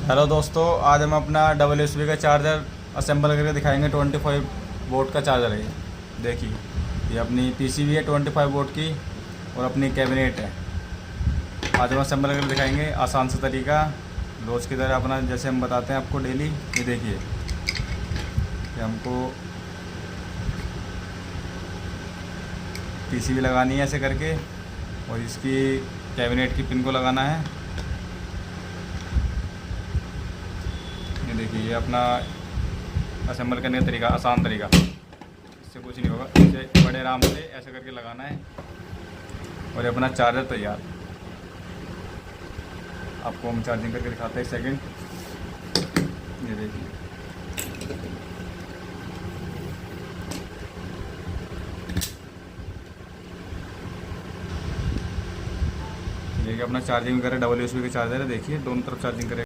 Hello दोस्तों, आज हम अपना डबल यूएसबी का चार्जर असेंबल करके दिखाएंगे। 25 वोल्ट का चार्जर है ये। देखिए, ये अपनी पीसीबी है 25 वोल्ट की और अपनी कैबिनेट है। आज हम असेंबल करके दिखाएंगे आसान सा तरीका, रोज़ की तरह अपना जैसे हम बताते हैं आपको डेली। ये देखिए, ये हमको पीसीबी लगानी है ऐसे करके और इसकी कैबिनेट की पिन को लगाना है। ये देखिए, ये अपना असेंबल करने का तरीका, आसान तरीका, इससे कुछ नहीं होगा। इसे बड़े आराम से ऐसे करके लगाना है और ये अपना चार्जर तैयार। आपको हम चार्जिंग करके दिखाते हैं, 1 सेकंड। ये देखिए, ये कि अपना चार्जिंग वगैरह डबल यूएसबी का चार्जर है। देखिए, दोनों तरफ चार्जिंग करें।